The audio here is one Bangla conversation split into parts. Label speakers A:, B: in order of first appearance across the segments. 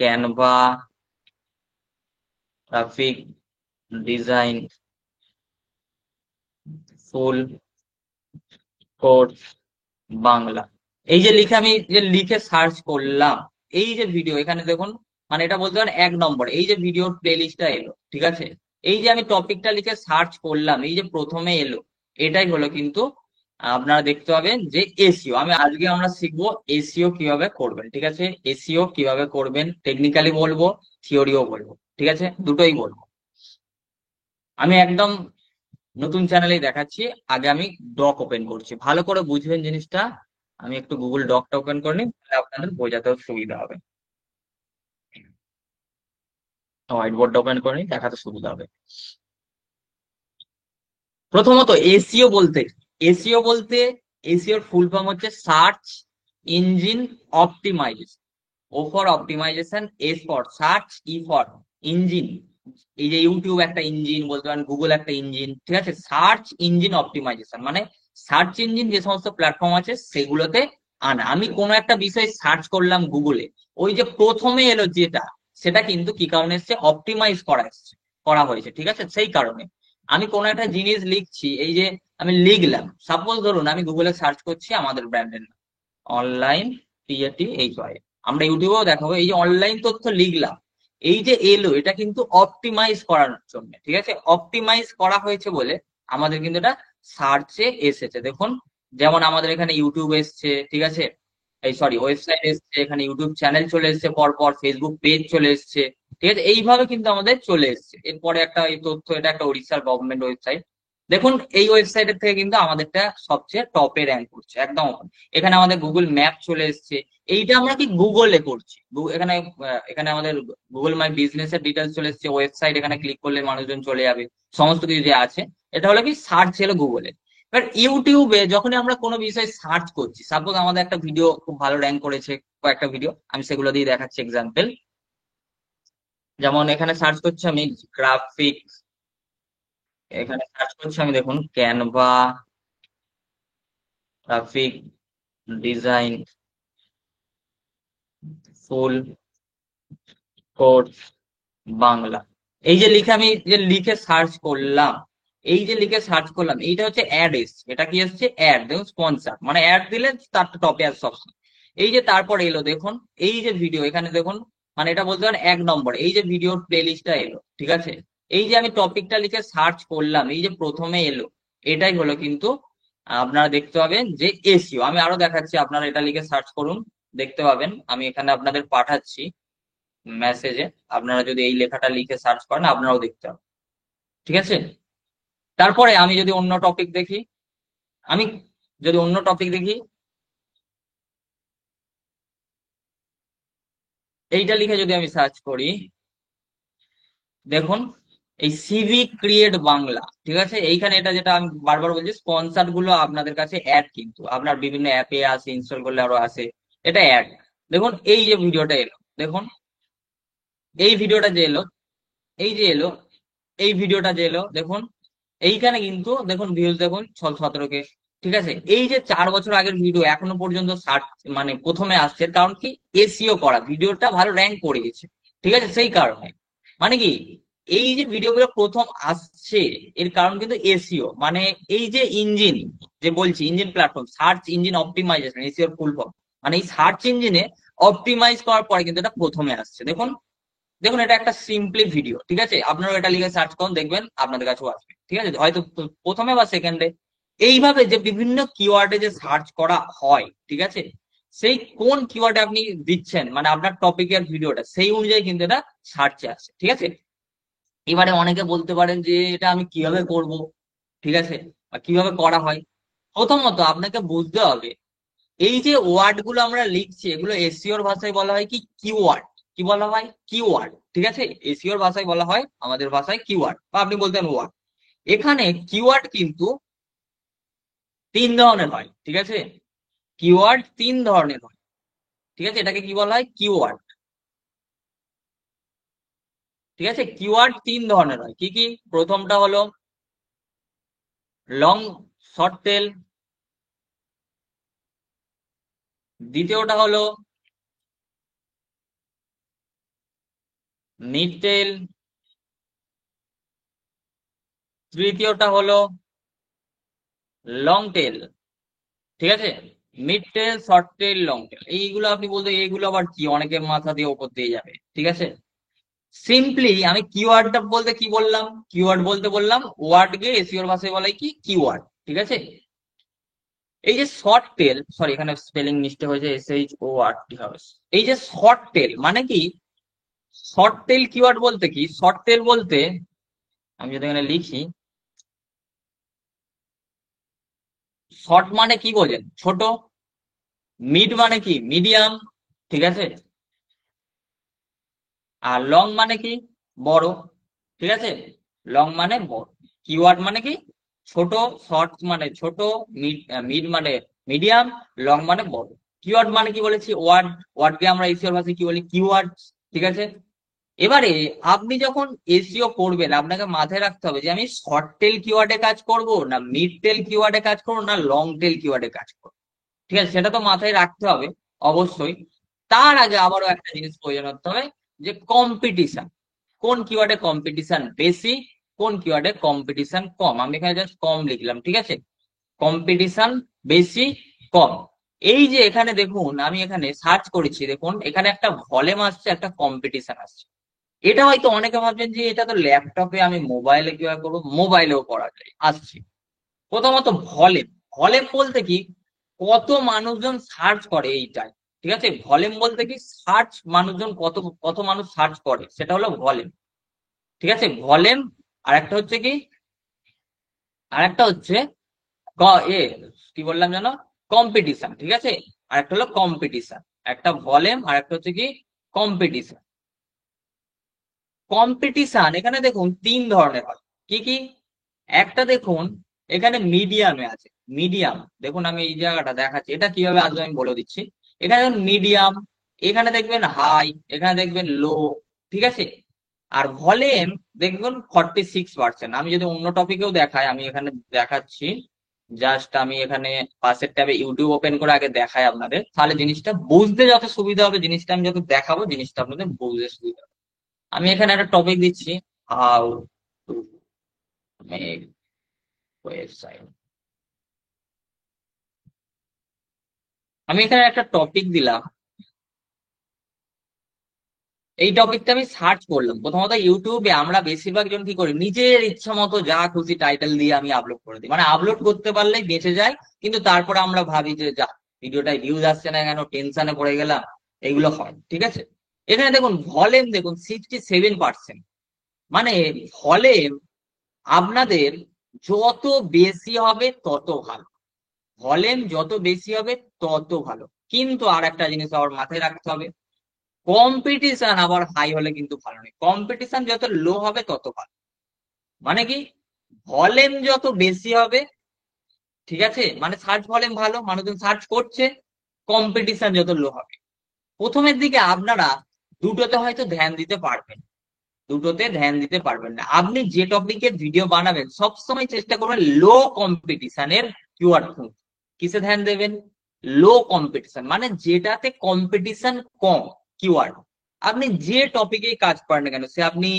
A: Canva, graphic design, full course Bangla. এই যে লিখে আমি যে লিখে সার্চ করলাম, এই যে ভিডিও এখানে দেখুন, মানে এটা বলতে পারেন 1 নম্বর। এই যে ভিডিওর প্লে লিস্টটা এলো, ঠিক আছে। এই যে আমি টপিকটা লিখে সার্চ করলাম, এই যে প্রথমে এলো, এটাই হলো কিন্তু আপনারা দেখতে পাবেন যে এসইও। আজকে আমরা শিখবো এসইও কিভাবে করবেন, ঠিক আছে। এসইও কিভাবে করবেন টেকনিক্যালি বলবো, থিওরিও বলবো, ঠিক আছে, দুটোই বলবো। আমি একদম নতুন চ্যানেলেই দেখাচ্ছি। আগে আমি ডক ওপেন করছি, ভালো করে বুঝবেন জিনিসটা। আমি একটু গুগল ডকটা ওপেন করে নিই, তাহলে আপনাদের বোঝাতেও সুবিধা হবে। হোয়াইট বোর্ডটা ওপেন করে নিই, দেখাতে সুবিধা হবে। প্রথমত এসইও বলতে, এসইও বলতে এসইওর ফুল ফর্ম হচ্ছে search engine optimization. O for optimization, S for search, E for engine. এই যে ইউটিউব একটা ইঞ্জিন বলতে পারেন, গুগল একটা ইঞ্জিন, ঠিক আছে। সার্চ ইঞ্জিন অপটিমাইজেশন মানে সার্চ ইঞ্জিন যে সমস্ত প্ল্যাটফর্ম আছে সেগুলোতে আনা। আমি কোনো একটা বিষয় সার্চ করলাম গুগলে, ওই যে প্রথমে এলো যেটা, সেটা কিন্তু কি কারণে এসছে, অপটিমাইজ করা এসছে, করা হয়েছে, ঠিক আছে। সেই কারণে আমি কোনো একটা জিনিস লিখছি, এই যে আমি লিখলাম, সাপোজ ধরুন আমি গুগলে সার্চ করছি আমাদের ব্র্যান্ডের নাম অনলাইন PATHY। আমরা ইউটিউবেও দেখাবো, এই যে অনলাইন তথ্য লিখলাম, এই যে এলো, এটা কিন্তু অপটিমাইজ করার জন্য, ঠিক আছে। অপটিমাইজ করা হয়েছে বলে আমাদের কিন্তু এটা সার্চে এসেছে, দেখুন। যেমন আমাদের এখানে ইউটিউব এসছে, ঠিক আছে, এই সরি ওয়েবসাইট এসছে, এখানে ইউটিউব চ্যানেল চলে এসছে, পরপর ফেসবুক পেজ চলে এসছে, ঠিক আছে। এইভাবে কিন্তু আমাদের চলে এসছে। এরপরে একটা এই তথ্য, এটা একটা উড়িষ্যার গভর্নমেন্ট ওয়েবসাইট। দেখুন এই ওয়েবসাইটের থেকে কিন্তু আমাদেরটা সবচেয়ে টপে র্যাঙ্ক করছে একদম। এখানে আমাদের গুগল ম্যাপ চলে এসছে। এইটা আমরা কি গুগলে করছি, এখানে এখানে আমাদের গুগল মাই বিজনেস এর ডিটেলস চলে এসছে, ওয়েবসাইট, এখানে ক্লিক করলে মানুষজন চলে যাবে, সমস্ত কিছু যে আছে। এটা হলো কি সার্চ, হলো গুগলে। এবার ইউটিউবে যখনই আমরা কোনো বিষয় সার্চ করছি, সাপোজ আমাদের একটা ভিডিও খুব ভালো র্যাঙ্ক করেছে, কয়েকটা ভিডিও আমি সেগুলো দিয়ে দেখাচ্ছি এক্সাম্পল। যেমন এখানে সার্চ করছি আমি গ্রাফিক, এখানে সার্চ করছি আমি, দেখুন Canva, graphic design, full course Bangla. এই যে লিখে আমি যে লিখে সার্চ করলাম, এই যে লিখে সার্চ করলাম, এইটা হচ্ছে অ্যাড এসছে। এটা কি এসছে, অ্যাড, দেখুন স্পন্সার, মানে অ্যাড দিলে তার টপে আসে সবসময়। এই যে তারপর এলো দেখুন, এই যে ভিডিও এখানে দেখুন, মানে এটা বলতে পারেন 1 নম্বর। এই যে ভিডিওর প্লে লিস্টটা এলো, ঠিক আছে। এই যে আমি টপিকটা লিখে সার্চ করলাম, এই যে প্রথমে এলো, এটাই হলো কিন্তু আপনারা দেখতে পাবেন যে এসইও। আমি আরো দেখাচ্ছি, আপনারা এটা লিখে সার্চ করুন, দেখতে পাবেন। আমি এখানে আপনাদের পাঠাচ্ছি মেসেজে, আপনারা যদি এই লেখাটা লিখে সার্চ করেন আপনারাও দেখতে পাবেন, ঠিক আছে। তারপরে আমি যদি অন্য টপিক দেখি, আমি যদি অন্য টপিক দেখি, এইটা লিখে যদি আমি সার্চ করি, দেখুন এই সিভি ক্রিয়েট বাংলা, ঠিক আছে। এইখানে এটা যেটা আমি বারবার বলছি, স্পন্সার গুলো আপনাদের কাছে অ্যাড, কিন্তু আপনার বিভিন্ন অ্যাপে আছে, ইনস্টল করলে আরো আছে, এটা অ্যাড। দেখুন এই যে ভিডিওটা এলো, দেখুন এই ভিডিওটা যে এলো, এই যে এলো, এই ভিডিওটা যে এলো, দেখুন এইখানে কিন্তু দেখুন ভিউজ দেখুন 17K, ঠিক আছে। এই যে 4 বছর আগের ভিডিও এখনো পর্যন্ত ষাট, মানে প্রথমে আসছে, এর কারণ কি, এসইও করা, ভিডিওটা ভালো র্যাঙ্ক করে গেছে, ঠিক আছে। সেই কারণে মানে কি, এই যে ভিডিওগুলো প্রথম আসছে, এর কারণ কিন্তু এসইও, মানে এই যে ইঞ্জিন, যে বলছি engine platform, search engine optimization, SEO full form, মানে এই সার্চ ইঞ্জিনে অপটিমাইজ করার পরে কিন্তু এটা প্রথমে আসছে। দেখুন, দেখুন এটা একটা সিম্পলি ভিডিও, ঠিক আছে। আপনারা এটা লিখে সার্চ করুন, দেখবেন আপনাদের কাছেও আসবে, ঠিক আছে, হয়তো প্রথমে বা সেকেন্ডে। এইভাবে যে বিভিন্ন কিওয়ার্ডে যে সার্চ করা হয়, ঠিক আছে, সেই কোন কিওয়ার্ডে আপনি দিচ্ছেন, মানে আপনার টপিকের ভিডিওটা সেই অনুযায়ী কিন্তু এটা সার্চে আসে, ঠিক আছে। এবারে অনেকে বলতে পারেন যে এটা আমি কিভাবে করব, ঠিক আছে, বা কিভাবে করা হয়। প্রথমত আপনাকে বুঝতে হবে, এই যে ওয়ার্ড গুলো আমরা লিখছি, এগুলো এসইওর ভাষায় বলা হয় কি, কিওয়ার্ড। কি বলা হয়, কিওয়ার্ড, ঠিক আছে। এসইওর ভাষায় বলা হয়, আমাদের ভাষায় কিওয়ার্ড, বা আপনি বলতেন ওয়ার্ড। এখানে কিওয়ার্ড কিন্তু 3 ধরনের হয়, ঠিক আছে। কিওয়ার্ড 3 ধরনের হয়, ঠিক আছে। এটাকে কি বলা হয়, কিওয়ার্ড, ঠিক আছে। কিওয়ার্ড 3 ধরনের হয়, কি কি? প্রথমটা হলো লং শর্ট টেল, দ্বিতীয়টা হলো মিড টেল, তৃতীয়টা হলো লং টেল। ঠিক আছে, মিড টেল, শর্ট টেল, লং টেল, এইগুলো আপনি বলতে এইগুলো আবার কি, অনেকে মাথা দিয়ে ওপর দিয়ে যাবে। ঠিক আছে, সিম্পলি আমি কিওয়ার্ডটা বলতে কি বললাম, কিওয়ার্ড বলতে বললাম ওয়ার্ড কে এসইওর ভাষায় বলাই কি কিওয়ার্ড। ঠিক আছে, এই যে শর্ট টেল, সরি এখানে স্পেলিং মিস্টেক হয়েছে, SHORT হবে। এই যে শর্ট টেল মানে কি, শর্ট টেল কিওয়ার্ড বলতে কি, শর্ট টেল বলতে আমি যদি এখানে লিখি, শর্ট মানে কি বোঝেন, ছোট। মিড মানে কি, মিডিয়াম। ঠিক আছে, আর লং মানে কি, বড়। ঠিক আছে, লং মানে বড়। কিওয়ার্ড মানে কি, ছোট। শর্ট মানে ছোট, মিড মিড মানে মিডিয়াম, লং মানে বড়। কিওয়ার্ড মানে কি বলেছি, ওয়ার্ড। ওয়ার্ডকে আমরা এসিওর ভাষায় কি বলি, কিওয়ার্ড। ঠিক আছে, এবারে আপনি যখন এসইও করবেন আপনাকে মাথায় রাখতে হবে যে আমি শর্ট টেল কিওয়ার্ডে কাজ করব, না মিড টেল কিওয়ার্ডে কাজ করব, না লং টেল কিওয়ার্ডে কাজ করব। ঠিক আছে, সেটা তো মাথায় রাখতে হবে অবশ্যই। তার আগে আবারও একটা জিনিস প্রয়োজন হতে হবে, যে কম্পিটিশন, কোন কিওয়ার্ডে কম্পিটিশন বেশি, কোন কিওয়ার্ডে কম্পিটিশন কম। আমি এখানে জাস্ট কম লিখলাম। ঠিক আছে, কম্পিটিশন বেশি, কম। এই যে এখানে দেখুন, আমি এখানে সার্চ করেছি, দেখুন এখানে একটা ভলিউম আসছে, একটা কম্পিটিশন আসছে। এটা হয়তো অনেকে ভাবছেন যে এটা তো ল্যাপটপে, আমি মোবাইলে কিভাবে করবো, মোবাইলেও করা যায়, আসছে। প্রথমত ভলিউম, ভলিউম বলতে কি, কত মানুষজন সার্চ করে এইটাই। ঠিক আছে, ভলিউম বলতে কি, সার্চ মানুষজন কত, কত মানুষ সার্চ করে, সেটা হলো ভলিউম। ঠিক আছে, ভলিউম। আর একটা হচ্ছে কি, আর একটা হচ্ছে এ কি বললাম জানো, কম্পিটিশন। ঠিক আছে, আর একটা হলো কম্পিটিশন। একটা ভলিউম আর একটা হচ্ছে কি কম্পিটিশন। কম্পিটিশন এখানে দেখুন তিন ধরনের হয়। কি কি, একটা দেখুন এখানে মিডিয়ামে আছে, মিডিয়াম। দেখুন আমি এই জায়গাটা দেখাচ্ছি, এটা কিভাবে আসবে আমি বলে দিচ্ছি। এখানে মিডিয়াম, এখানে দেখবেন হাই, এখানে দেখবেন লো। ঠিক আছে, আর ভলিউম দেখবেন 46%। আমি যদি অন্য টপিকেও দেখাই, আমি এখানে দেখাচ্ছি, জাস্ট আমি এখানে পাশের ট্যাবে ইউটিউব ওপেন করে আগে দেখাই আপনাদের, তাহলে জিনিসটা বুঝতে যত সুবিধা হবে, জিনিসটা আমি যত দেখাবো জিনিসটা আপনাদের বুঝতে সুবিধা হবে। আমি এখানে একটা টপিক দিচ্ছি, হাউ টু মেক ওয়েবসাইট। আমি এখানে একটা টপিক দিলাম, এই টপিকটা আমি সার্চ করলাম। প্রথমত ইউটিউবে আমরা বেশিরভাগ জন কি করি, নিজের ইচ্ছা মতো যা খুশি টাইটেল দিয়ে আমি আপলোড করে দিই, মানে আপলোড করতে পারলেই বেঁচে যায়। কিন্তু তারপরে আমরা ভাবি যে যা, ভিডিওটায় ভিউজ আসছে না কেন, টেনশনে পড়ে গেলাম, এগুলো হয়। ঠিক আছে, এখানে দেখুন ভলিউম দেখুন 67%। মানে ভলিউম আপনাদের যত বেশি হবে তত ভালো, ভলিউম যত বেশি হবে তত ভালো। কিন্তু আর একটা জিনিস আবার মাথায় রাখতে হবে, কম্পিটিশন আবার হাই হলে কিন্তু ভালো নয়, কম্পিটিশন যত লো হবে তত ভালো। মানে কি, ভলিউম যত বেশি হবে, ঠিক আছে, মানে সার্চ ভলিউম ভালো, মানুষজন সার্চ করছে, কম্পিটিশন যত লো হবে। প্রথমের দিকে আপনারা দুটোতে হয়তো ধ্যান দিতে পারবেন, দুটোতে ধ্যান দিতে পারবেন না। আপনি যে টপিকের ভিডিও বানাবেন সবসময় চেষ্টা করবেন লো কম্পিটিশনের কিওয়ার্ড খুঁজতে। কিসে ধ্যান দেবেন, লো কম্পিটিশন, মানে যেটাতে কম্পিটিশন কম কিওয়ার্ড। আপনি যে টপিকে কাজ করেন না কেন, সে আপনি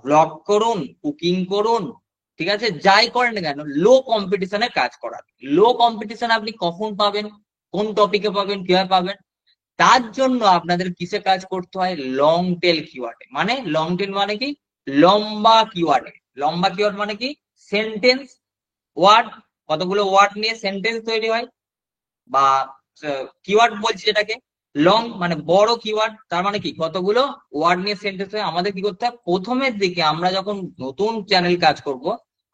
A: ব্লগ করুন, কুকিং করুন, ঠিক আছে, যাই করেন না কেন, লো কম্পিটিশনে কাজ করান। লো কম্পিটিশন আপনি কখন পাবেন, কোন টপিকে পাবেন, কিভাবে পাবেন, তার জন্য আপনাদের কিসে কাজ করতে হয়, লং টেল কিওয়ার্ডে। মানে লং টেল মানে কি, লম্বা কিওয়ার্ডে। লম্বা কিওয়ার্ড মানে কি, সেন্টেন্স, ওয়ার্ড, কতগুলো ওয়ার্ড নিয়ে সেন্টেন্স তৈরি হয়, বা কিওয়ার্ড বলছি যেটাকে। লং মানে বড় কিওয়ার্ড, তার মানে কি কতগুলো ওয়ার্ড নিয়ে সেন্টেন্স হয়। আমাদের কি করতে হবে, প্রথমের দিকে আমরা যখন নতুন চ্যানেল কাজ করব,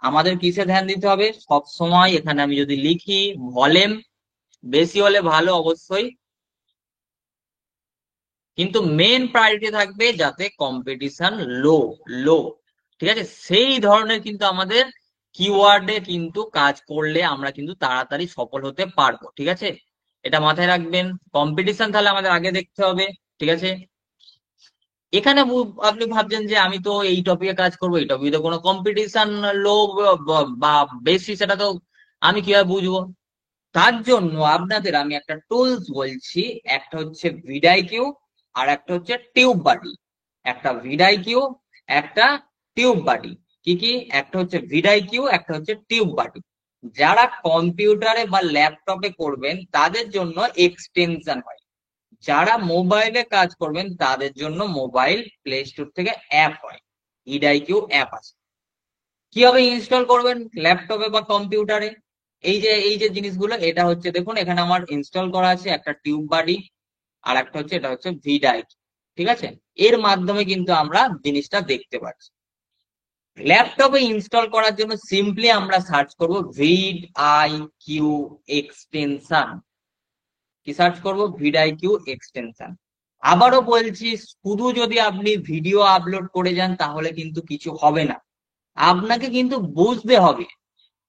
A: আমাদের কিসে ধ্যান দিতে হবে, সব সময় এখানে আমি যদি লিখি ভলিউম বেশি হলে ভালো অবশ্যই, কিন্তু মেন প্রায়োরিটি থাকবে যাতে কম্পিটিশন লো, লো। ঠিক আছে, সেই ধরনের কিন্তু আমাদের কিওয়ার্ডে কিন্তু কাজ করলে আমরা কিন্তু তাড়াতাড়ি সফল হতে পারবো। ঠিক আছে, এটা মাথায় রাখবেন। কম্পিটিশন তাহলে আমাদের আগে দেখতে হবে। ঠিক আছে, এখানে আপনি ভাবছেন যে আমি তো এই টপিকে কাজ করবো, এই টপিকে তো কোনো কম্পিটিশন লো বা বেশি, সেটা তো আমি কিভাবে বুঝবো। তার জন্য আপনাদের আমি একটা টুলস বলছি, একটা হচ্ছে ভিডিআইকিউ আর একটা হচ্ছে টিউব বাডি। একটা ভিডাইকিউ, একটা টিউব বাটি। কি কি? একটা হচ্ছে ভিডাইকিউ, একটা হচ্ছে টিউব বাটি। যারা কম্পিউটারে বা ল্যাপটপে করবেন তাদের জন্য এক্সটেনশন হয়, যারা মোবাইলে কাজ করবেন তাদের জন্য মোবাইল প্লে স্টোর থেকে অ্যাপ হয়, ইডাইকিউ অ্যাপ আছে। কিভাবে ইনস্টল করবেন ল্যাপটপে বা কম্পিউটারে? এই যে জিনিসগুলো, এটা হচ্ছে দেখুন এখানে আমার ইনস্টল করা আছে একটা টিউব বাডি, আর একটা হচ্ছে এটা হচ্ছে ভিডাই। ঠিক আছে, এর মাধ্যমে কিন্তু আমরা জিনিসটা দেখতে পাচ্ছি। ল্যাপটপে ইনস্টল করার জন্য সিম্পলি আমরা সার্চ করব ভিড আই কিউ এক্সটেনশন। কি সার্চ করব? Vid I Q extension. আবারও বলছি, শুধু যদি আপনি ভিডিও আপলোড করে যান তাহলে কিন্তু কিছু হবে না, আপনাকে কিন্তু বুঝতে হবে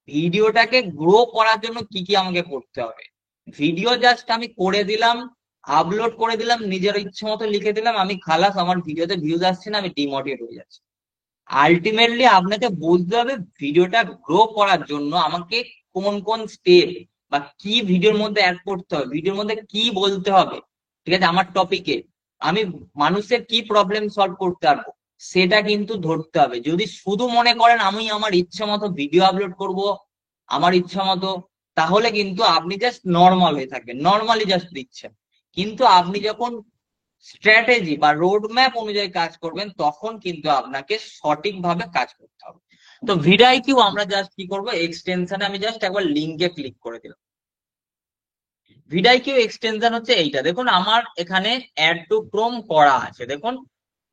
A: ভিডিওটাকে গ্রো করার জন্য কি কি আমাকে করতে হবে। ভিডিও জাস্ট আমি করে দিলাম, আপলোড করে দিলাম, নিজের ইচ্ছে মতো লিখে দিলাম, আমি খালাস, আমার ভিডিওতে ভিউজ আসছে না, আমি ডিমোটিভেট হয়ে যাচ্ছি। আলটিমেটলি আপনাকে বুঝতে হবে ভিডিওটা গ্রো করার জন্য আমাকে কোন কোন স্টেপ বা কি ভিডিওর মধ্যে অ্যাড করতে হবে, ভিডিওর মধ্যে কি বলতে হবে। ঠিক আছে, আমার টপিকে আমি মানুষের কি প্রবলেম সলভ করতে পারবো সেটা কিন্তু ধরতে হবে। যদি শুধু মনে করেন আমি আমার ইচ্ছা মতো ভিডিও আপলোড করব, আমার ইচ্ছা মতো, তাহলে কিন্তু আপনি জাস্ট নর্মাল হয়ে থাকবেন, নর্মালি জাস্ট দিচ্ছেন। কিন্তু আপনি যখন স্ট্র্যাটেজি বা রোড ম্যাপ অনুযায়ী কাজ করবেন তখন কিন্তু আপনাকে সঠিকভাবে কাজ করতে হবে। তো ভিডিআইকিউ আমরা জাস্ট কি করব, এক্সটেনশনে আমি জাস্ট একবার লিঙ্কে ক্লিক করে দিলাম। ভিডিআইকিউ এক্সটেনশন হচ্ছে এইটা, দেখুন আমার এখানে অ্যাড টু ক্রোম করা আছে। দেখুন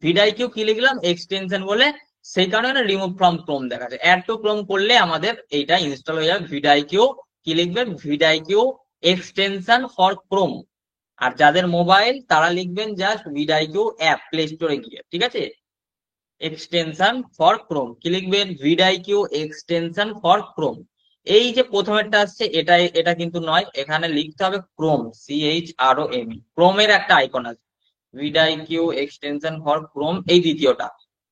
A: ভিডিআইকিউ কি লিখলাম, এক্সটেনশন বলে, সেই কারণে রিমুভ ফ্রম ক্রোম দেখাচ্ছে। অ্যাড টু ক্রোম করলে আমাদের এইটা ইনস্টল হয়ে যাবে। ভিডিআইকিউ কি লিখবেন? ভিডিআইকিউ এক্সটেনশন ফর ক্রোম। আর যাদের মোবাইল তারা লিখবেন জাস্ট ভিডিআইকিউ অ্যাপ প্লে স্টোরে গিয়ে। ঠিক আছে, এক্সটেনশন ফর ক্রোম কি লিখবেন? ভিডিআইকিউ এক্সটেনশন ফর ক্রোম। এই যে প্রথমেরটা আসছে এটা এটা কিন্তু নয়, এখানে লিখতে হবে ক্রোম, CHROM, ক্রোমের একটা আইকন আছে, ভিডিআইকিউ এক্সটেনশন ফর ক্রোম, এই দ্বিতীয়টা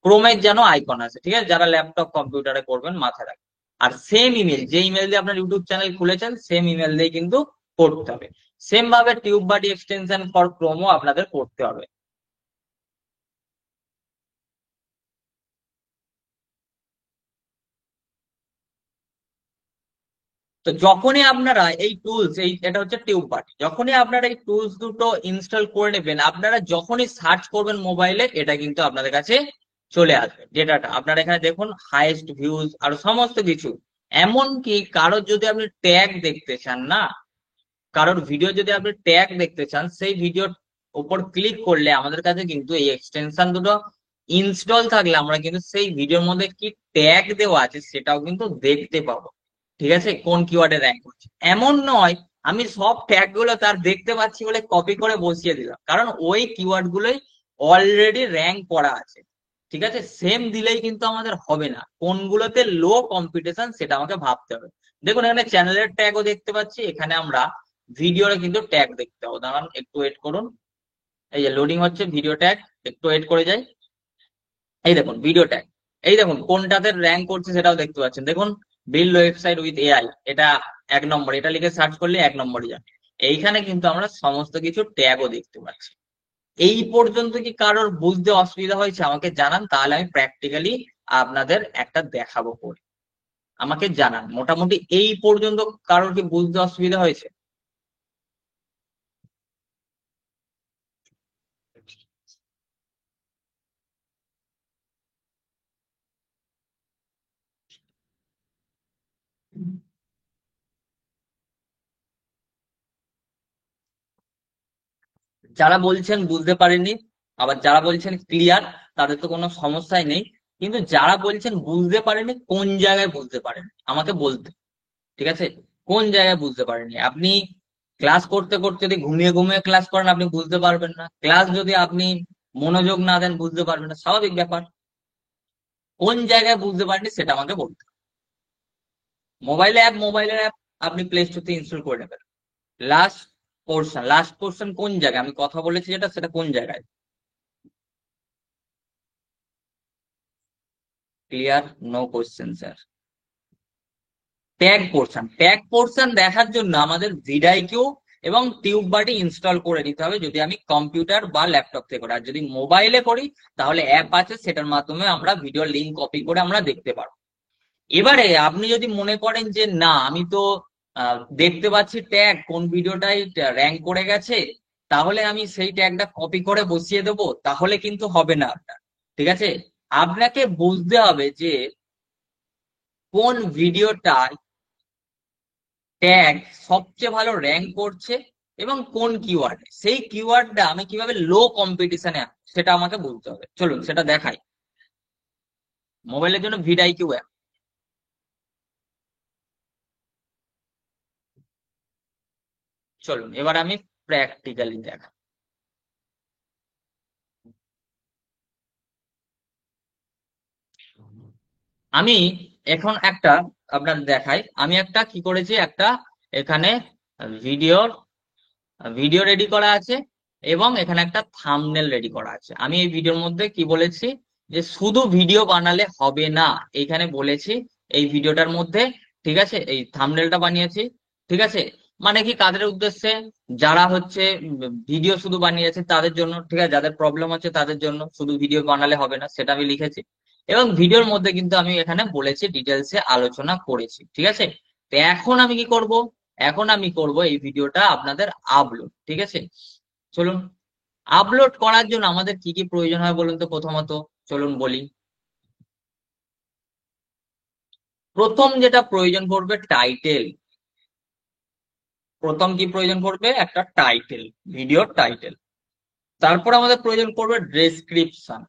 A: ক্রোমের যেন আইকন আছে। ঠিক আছে, যারা ল্যাপটপ কম্পিউটারে করবেন মাথায় রাখবেন। আর সেম ইমেল, যে ইমেল দিয়ে আপনার ইউটিউব চ্যানেল খুলেছেন সেম ইমেল দিয়ে কিন্তু করতে হবে। সেম ভাবে টিউব বাডি এক্সটেনশন ফর ক্রোমও আপনাদের করতে হবে। তো যখনই আপনারা এই টুলস, এটা হচ্ছে টিউব বাডি, যখনই আপনারা এই টুলস দুটো ইনস্টল করে নেবেন, আপনারা যখনই সার্চ করবেন মোবাইলে এটা কিন্তু আপনাদের কাছে চলে আসবে। ডেটাটা আপনারা এখানে দেখুন, হাইয়েস্ট ভিউজ আর সমস্ত কিছু। এমনকি কারোর যদি আপনি ট্যাগ দেখতে চান না, কারোর ভিডিও যদি আপনি ট্যাগ দেখতে চান, সেই ভিডিওর উপর ক্লিক করলে আমাদের কাছে কিন্তু এই এক্সটেনশন দুটো ইনস্টল থাকলে আমরা কিন্তু সেই ভিডিওর মধ্যে কি ট্যাগ দেওয়া আছে সেটাও কিন্তু দেখতে পাবো। ঠিক আছে, কোন কিওয়ার্ডে র্যাঙ্ক করছে। এমন নয় আমি সব ট্যাগ গুলো তার দেখতে পাচ্ছি বলে কপি করে বসিয়ে দিলাম, কারণ ওই কিওয়ার্ড গুলোই অলরেডি র্যাঙ্ক করা আছে। ঠিক আছে, সেম দিলেই কিন্তু আমাদের হবে না, কোনগুলোতে লো কম্পিটিশন সেটা আমাকে ভাবতে হবে। দেখুন এখানে চ্যানেলের ট্যাগও দেখতে পাচ্ছি, এখানে আমরা ভিডিওর কিন্তু ট্যাগ দেখতে হবে। দাঁড়ান একটু ওয়েট করুন, এই যে লোডিং হচ্ছে ভিডিও ট্যাগ, একটু ওয়েট করে যাই। এই দেখুন ভিডিও ট্যাগ, এই দেখুন কোনটাতে র্যাঙ্ক করছে সেটাও দেখতে পাচ্ছেন। দেখুন বিল্ড ওয়েবসাইট উইথ এআই, এটা 1 নম্বর, এটা লিখে সার্চ করলে 1 নম্বরই যাবে। এইখানে কিন্তু আমরা সমস্ত কিছু ট্যাগও দেখতে পাচ্ছি। এই পর্যন্ত কি কারোর বুঝতে অসুবিধা হয়েছে আমাকে জানান, তাহলে আমি প্র্যাকটিক্যালি আপনাদের একটা দেখাবো করে। আমাকে জানান মোটামুটি এই পর্যন্ত কারোর কি বুঝতে অসুবিধা হয়েছে? যারা বলছেন বুঝতে পারেননি, আবার যারা বলছেন ক্লিয়ার, তাদের তো কোনো সমস্যাই নেই। কিন্তু যারা বলছেন বুঝতে পারেননি, কোন জায়গায় বুঝতে পারেন আমাকে বলতে। ঠিক আছে, কোন জায়গায় বুঝতে পারেননি? আপনি ক্লাস করতে করতে যদি ঘুমিয়ে ঘুমিয়ে ক্লাস করেন আপনি বুঝতে পারবেন না, ক্লাস যদি আপনি মনোযোগ না দেন বুঝতে পারবেন না, স্বাভাবিক ব্যাপার। কোন জায়গায় বুঝতে পারেননি সেটা আমাকে বলতে। মোবাইলের অ্যাপ আপনি প্লে স্টোর থেকে ইনস্টল করে নেবেন। লাস্ট পোর্শন, লাস্ট পোর্শন কোন জায়গায় আমি কথা বলেছি যেটা, সেটা কোন জায়গায়? Clear? No question sir. Tag portion, tag portion দেখার জন্য আমাদের ভিডিআইকিউ এবং টিউব বাডি ইনস্টল করে নিতে হবে যদি আমি কম্পিউটার বা ল্যাপটপ থেকে করি। আর যদি মোবাইলে করি তাহলে অ্যাপ আছে, সেটার মাধ্যমে আমরা ভিডিও লিঙ্ক কপি করে আমরা দেখতে পারবো। এবারে আপনি যদি মনে করেন যে না আমি তো দেখতে পাচ্ছি ট্যাগ কোন ভিডিওটাই র্যাঙ্ক করে গেছে, তাহলে আমি সেই ট্যাগটা কপি করে বসিয়ে দেবো, তাহলে কিন্তু হবে না আপনার। ঠিক আছে, আপনাকে বুঝতে হবে যে কোন ভিডিওটায় ট্যাগ সবচেয়ে ভালো র্যাঙ্ক করছে এবং কোন কিওয়ার্ড, সেই কিওয়ার্ডটা আমি কিভাবে লো কম্পিটিশনে সেটা আমাকে বলতে হবে। চলুন সেটা দেখাই। মোবাইলের জন্য ভিডআইকিউ অ্যাপ। চলুন এবার আমি প্র্যাকটিক্যালি দেখাই। আমি এখন একটা আপনার দেখাই, আমি একটা কি করেছি, একটা এখানে ভিডিও ভিডিও রেডি করা আছে এবং এখানে একটা থাম্বনেল রেডি করা আছে। আমি এই ভিডিওর মধ্যে কি বলেছি যে শুধু ভিডিও বানালে হবে না, এইখানে বলেছি এই ভিডিওটার মধ্যে। ঠিক আছে, এই থাম্বনেলটা বানিয়েছি। ঠিক আছে, মানে কি কাদের উদ্দেশ্যে, যারা হচ্ছে ভিডিও শুধু বানিয়েছে তাদের জন্য। ঠিক আছে, যাদের প্রবলেম হচ্ছে তাদের জন্য, শুধু ভিডিও বানালে হবে না সেটা আমি লিখেছি। এবং ভিডিওর মধ্যে কিন্তু আমি এখানে বলেছি, ডিটেলসে আলোচনা করেছি। ঠিক আছে, তো এখন আমি কি করব, এখন আমি করব এই ভিডিওটা আপনাদের আপলোড। ঠিক আছে, চলুন আপলোড করার জন্য আমাদের কি কি প্রয়োজন হয় বলুন তো প্রথমত। চলুন বলি, প্রথম যেটা প্রয়োজন পড়বে টাইটেল। প্রথম কি প্রয়োজন পড়বে, একটা টাইটেল, ভিডিওর টাইটেল। তারপর আমাদের প্রয়োজন পড়বে ডেসক্রিপশন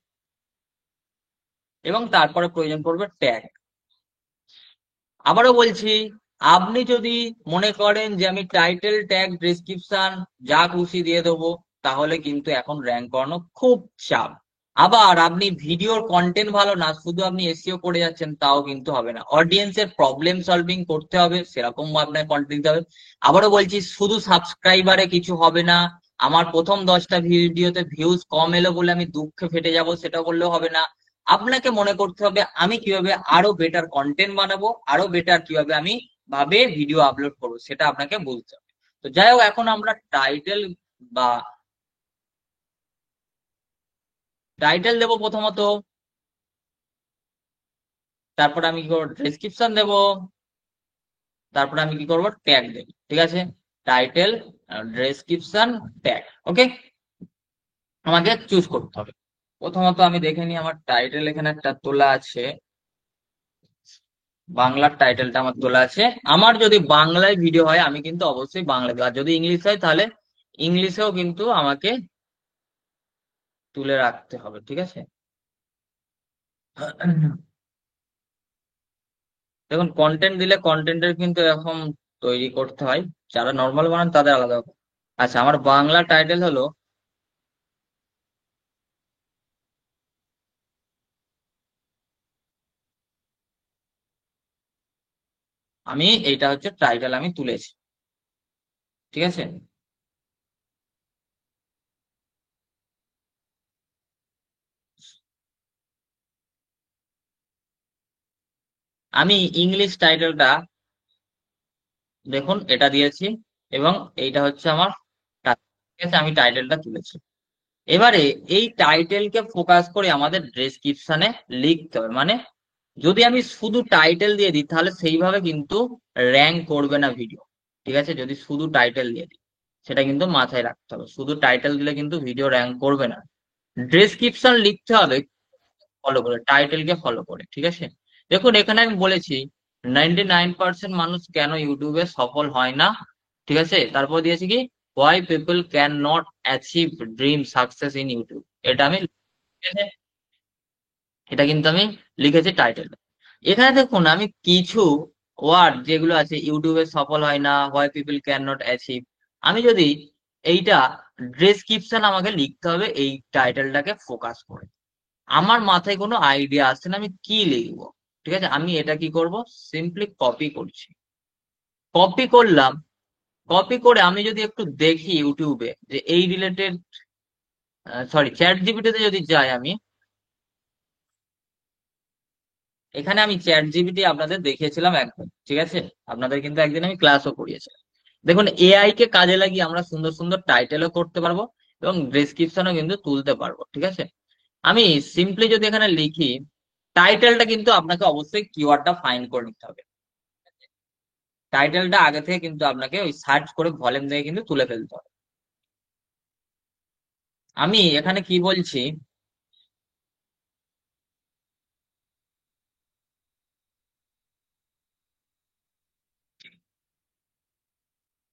A: এবং তারপরে প্রয়োজন পড়বে ট্যাগ। আবারও বলছি, আপনি যদি মনে করেন যে আমি টাইটেল ট্যাগ ডেসক্রিপশন যা খুশি দিয়ে দেবো, তাহলে কিন্তু এখন র্যাঙ্ক করানো খুব চাপ। আবার আপনি ভিডিওর কন্টেন্ট ভালো না, শুধু আপনি এসইও করে যাচ্ছেন, তাও কিন্তু হবে না। অডিয়েন্সের প্রবলেম সলভিং করতে হবে, সেরকম আপনার কন্টেন্ট দিতে হবে। আবারও বলছি, শুধু সাবস্ক্রাইবারে কিছু হবে না। আমার প্রথম 10টা ভিডিওতে ভিউজ কম এলো বলে আমি দুঃখে ফেটে যাব, সেটা বললেও হবে না। আপনাকে মনে করতে হবে আমি কিভাবে আরো বেটার কন্টেন্ট বানাবো, আরো বেটার কিভাবে আমি ভাবে ভিডিও আপলোড করবো, সেটা আপনাকে বুঝতে হবে। তো যাই হোক, এখন আমরা টাইটেল বা টাইটেল দেবো প্রথমত, তারপর আমি কি করবো, ডেসক্রিপশন দেবো, তারপর আমি কি করবো, ট্যাগ দেবো। ঠিক আছে, টাইটেল, ডেসক্রিপশন, ট্যাগ। ওকে, আমাকে চুজ করতে হবে। প্রথমত আমি দেখে নিই, আমার টাইটেল এখানে একটা তোলা আছে, বাংলার টাইটেলটা আমার তোলা আছে। আমার যদি বাংলায় ভিডিও হয় আমি কিন্তু অবশ্যই বাংলা দেবো, আর যদি ইংলিশ হয় তাহলে ইংলিশেও কিন্তু আমাকে তুলে রাখতে হবে। ঠিক আছে, দেখুন কন্টেন্ট দিলে কন্টেন্টের কিন্তু এরকম তৈরি করতে হয়, যারা নর্মাল বানান তাদের আলাদা ব্যাপার। আচ্ছা, আমার বাংলা টাইটেল হলো, আমি এইটা হচ্ছে টাইটেল আমি তুলেছি। ঠিক আছে, আমি ইংলিশ টাইটেলটা দেখুন এটা দিয়েছি এবং এইটা হচ্ছে আমার title। ঠিক আছে, আমি টাইটেলটা তুলেছি। এবারে এই টাইটেলকে ফোকাস করে আমাদের ডেসক্রিপশনে লিখতে হবে। মানে যদি আমি শুধু টাইটেল দিয়ে দিই তাহলে সেইভাবে কিন্তু র্যাঙ্ক করবে না ভিডিও। ঠিক আছে, যদি শুধু টাইটেল দিয়ে দিই, সেটা কিন্তু মাথায় রাখতে হবে, শুধু টাইটেল দিলে কিন্তু ভিডিও র্যাঙ্ক করবে না। ডেসক্রিপশন লিখতে হবে ফলো করে, টাইটেলকে ফলো করে। ঠিক আছে, দেখুন এখানে আমি বলেছি 99% মানুষ কেন ইউটিউবে সফল হয় না। ঠিক আছে, তারপর দিয়েছি কি, why people can not achieve dream success in YouTube. এটা আমি, এটা কিন্তু আমি লিখেছি টাইটেল। এখানে দেখুন আমি কিছু ওয়ার্ড যেগুলো আছে, ইউটিউবে সফল হয় না, why people can not achieve, আমি যদি এইটা ডেসক্রিপশন আমাকে লিখতে হবে এই টাইটেলটাকে ফোকাস করে। আমার মাথায় কোনো আইডিয়া আসছে না আমি কি লিখবো। ঠিক আছে, আমি এটা কি করব, সিম্পলি কপি করছি। কপি করলাম, কপি করে আমি যদি একটু দেখি ইউটিউবে যে এই রিলেটেড, সরি চ্যাট জিপিটিতে যদি যাই আমি, এখানে আমি চ্যাট জিপিটি আপনাদের দেখিয়েছিলাম একদিন। ঠিক আছে, আপনাদের কিন্তু একদিন আমি ক্লাসও করিয়েছিলাম। দেখুন এআই কে কাজে লাগিয়ে আমরা সুন্দর সুন্দর টাইটেলও করতে পারবো এবং ডেসক্রিপশনও কিন্তু তুলতে পারবো, ঠিক আছে। আমি সিম্পলি যদি এখানে লিখি, টাইটেলটা কিন্তু আপনাকে অবশ্যই কিওয়ার্ডটা ফাইন্ড করে নিতে হবে। টাইটেলটা আগে থেকে কিন্তু আপনাকে ওই সার্চ করে ভলিউম দিয়ে কিন্তু তুলে ফেলতে হবে। আমি এখানে কি বলছি,